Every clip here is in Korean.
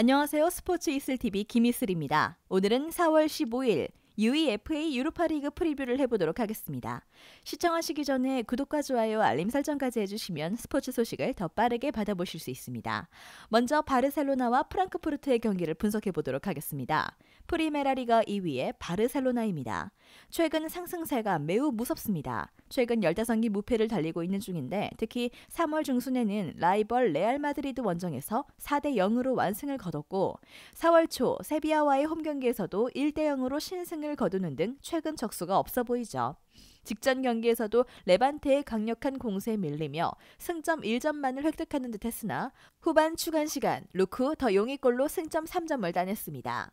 안녕하세요. 스포츠 이슬TV 김이슬입니다. 오늘은 4월 15일 UEFA 유로파리그 프리뷰를 해보도록 하겠습니다. 시청하시기 전에 구독과 좋아요, 알림 설정까지 해주시면 스포츠 소식을 더 빠르게 받아보실 수 있습니다. 먼저 바르셀로나와 프랑크푸르트의 경기를 분석해보도록 하겠습니다. 프리메라 리가 2위의 바르셀로나입니다. 최근 상승세가 매우 무섭습니다. 최근 15경기 무패를 달리고 있는 중인데 특히 3월 중순에는 라이벌 레알 마드리드 원정에서 4대0으로 완승을 거뒀고 4월 초 세비야와의 홈경기에서도 1대0으로 신승을 거두는 등 최근 적수가 없어 보이죠. 직전 경기에서도 레반테의 강력한 공세에 밀리며 승점 1점만을 획득하는 듯 했으나 후반 추가 시간 루크 더 용의골로 승점 3점을 따냈습니다.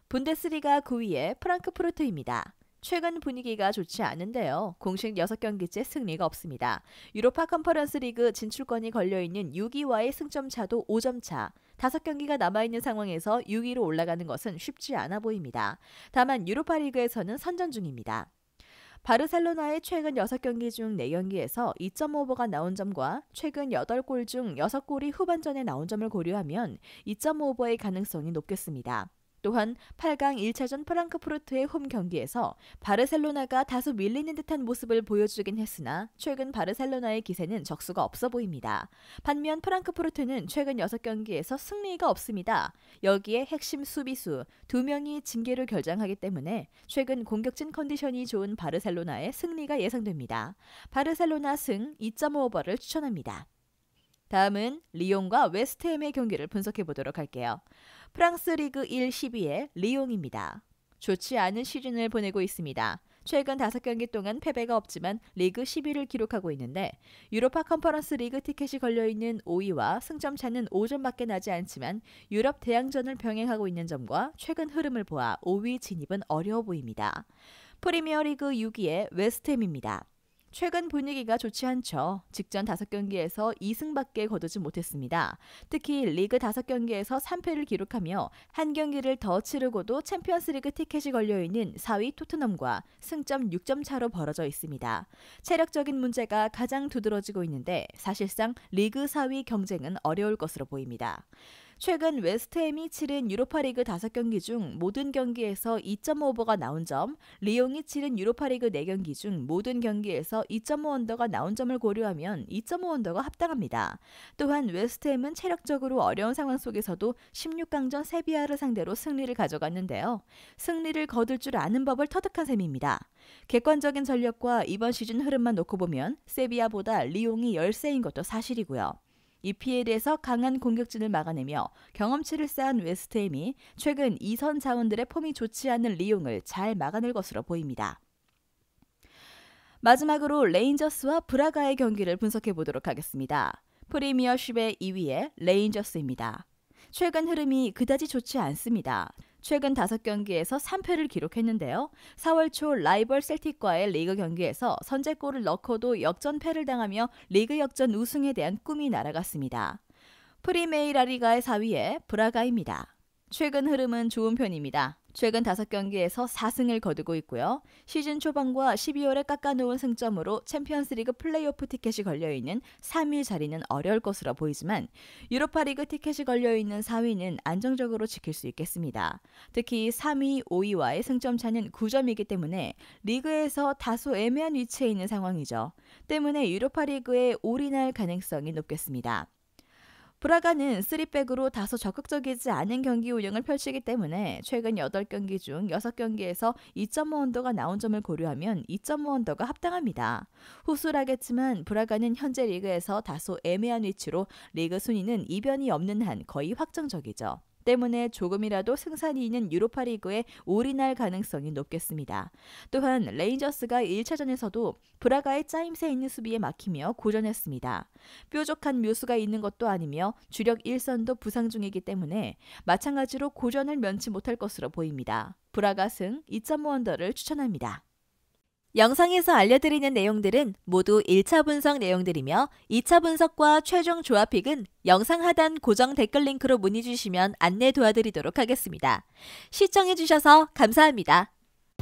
분데스리가 9위의 프랑크푸르트입니다. 최근 분위기가 좋지 않은데요. 공식 6경기째 승리가 없습니다. 유로파 컨퍼런스 리그 진출권이 걸려있는 6위와의 승점 차도 5점 차. 5경기가 남아있는 상황에서 6위로 올라가는 것은 쉽지 않아 보입니다. 다만 유로파 리그에서는 선전 중입니다. 바르셀로나의 최근 6경기 중 4경기에서 2.5오버가 나온 점과 최근 8골 중 6골이 후반전에 나온 점을 고려하면 2.5오버의 가능성이 높겠습니다. 또한 8강 1차전 프랑크푸르트의 홈 경기에서 바르셀로나가 다소 밀리는 듯한 모습을 보여주긴 했으나 최근 바르셀로나의 기세는 적수가 없어 보입니다. 반면 프랑크푸르트는 최근 6경기에서 승리가 없습니다. 여기에 핵심 수비수 2명이 징계를 결장하기 때문에 최근 공격진 컨디션이 좋은 바르셀로나의 승리가 예상됩니다. 바르셀로나 승 2.5오버를 추천합니다. 다음은 리옹과 웨스트햄의 경기를 분석해보도록 할게요. 프랑스 리그 1 10위의 리옹입니다. 좋지 않은 시즌을 보내고 있습니다. 최근 5경기 동안 패배가 없지만 리그 10위를 기록하고 있는데 유로파 컨퍼런스 리그 티켓이 걸려있는 5위와 승점 차는 5점밖에 나지 않지만 유럽 대항전을 병행하고 있는 점과 최근 흐름을 보아 5위 진입은 어려워 보입니다. 프리미어리그 6위의 웨스트햄입니다. 최근 분위기가 좋지 않죠. 직전 5경기에서 2승밖에 거두지 못했습니다. 특히 리그 5경기에서 3패를 기록하며 한 경기를 더 치르고도 챔피언스리그 티켓이 걸려있는 4위 토트넘과 승점 6점 차로 벌어져 있습니다. 체력적인 문제가 가장 두드러지고 있는데 사실상 리그 4위 경쟁은 어려울 것으로 보입니다. 최근 웨스트햄이 치른 유로파리그 5경기 중 모든 경기에서 2.5오버가 나온 점, 리옹이 치른 유로파리그 4경기 중 모든 경기에서 2.5언더가 나온 점을 고려하면 2.5언더가 합당합니다. 또한 웨스트햄은 체력적으로 어려운 상황 속에서도 16강전 세비야를 상대로 승리를 가져갔는데요. 승리를 거둘 줄 아는 법을 터득한 셈입니다. 객관적인 전력과 이번 시즌 흐름만 놓고 보면 세비야보다 리옹이 열세인 것도 사실이고요. EPL에서 강한 공격진을 막아내며 경험치를 쌓은 웨스트햄이 최근 2선 자원들의 폼이 좋지 않은 리옹을 잘 막아낼 것으로 보입니다. 마지막으로 레인저스와 브라가의 경기를 분석해보도록 하겠습니다. 프리미어십의 2위의 레인저스입니다. 최근 흐름이 그다지 좋지 않습니다. 최근 5경기에서 3패를 기록했는데요. 4월 초 라이벌 셀틱과의 리그 경기에서 선제골을 넣고도 역전패를 당하며 리그 역전 우승에 대한 꿈이 날아갔습니다. 프리메이라 리가의 4위의 브라가입니다. 최근 흐름은 좋은 편입니다. 최근 5경기에서 4승을 거두고 있고요. 시즌 초반과 12월에 깎아놓은 승점으로 챔피언스리그 플레이오프 티켓이 걸려있는 3위 자리는 어려울 것으로 보이지만 유로파리그 티켓이 걸려있는 4위는 안정적으로 지킬 수 있겠습니다. 특히 3위, 5위와의 승점 차는 9점이기 때문에 리그에서 다소 애매한 위치에 있는 상황이죠. 때문에 유로파리그에 올인할 가능성이 높겠습니다. 브라가는 3백으로 다소 적극적이지 않은 경기 운영을 펼치기 때문에 최근 8경기 중 6경기에서 2.5언더가 나온 점을 고려하면 2.5언더가 합당합니다. 후술하겠지만 브라가는 현재 리그에서 다소 애매한 위치로 리그 순위는 이변이 없는 한 거의 확정적이죠. 때문에 조금이라도 승산이 있는 유로파리그에 올인할 가능성이 높겠습니다. 또한 레인저스가 1차전에서도 브라가의 짜임새 있는 수비에 막히며 고전했습니다. 뾰족한 묘수가 있는 것도 아니며 주력 1선도 부상 중이기 때문에 마찬가지로 고전을 면치 못할 것으로 보입니다. 브라가 승 2.5언더를 추천합니다. 영상에서 알려드리는 내용들은 모두 1차 분석 내용들이며 2차 분석과 최종 조합픽은 영상 하단 고정 댓글 링크로 문의 주시면 안내 도와드리도록 하겠습니다. 시청해주셔서 감사합니다.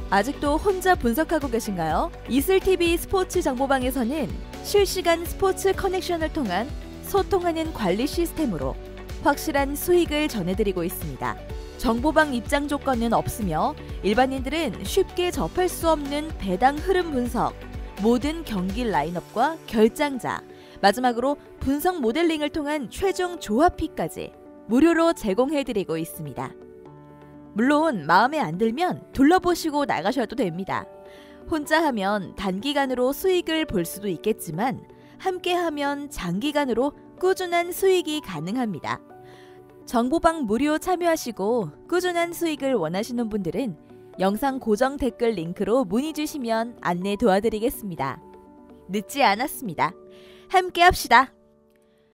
아직도 혼자 분석하고 계신가요? 이슬TV 스포츠 정보방에서는 실시간 스포츠 커넥션을 통한 소통하는 관리 시스템으로 확실한 수익을 전해드리고 있습니다. 정보방 입장 조건은 없으며 일반인들은 쉽게 접할 수 없는 배당 흐름 분석, 모든 경기 라인업과 결장자, 마지막으로 분석 모델링을 통한 최종 조합비까지 무료로 제공해드리고 있습니다. 물론 마음에 안 들면 둘러보시고 나가셔도 됩니다. 혼자 하면 단기간으로 수익을 볼 수도 있겠지만 함께 하면 장기간으로 꾸준한 수익이 가능합니다. 정보방 무료 참여하시고 꾸준한 수익을 원하시는 분들은 영상 고정 댓글 링크로 문의 주시면 안내 도와드리겠습니다. 늦지 않았습니다. 함께 합시다.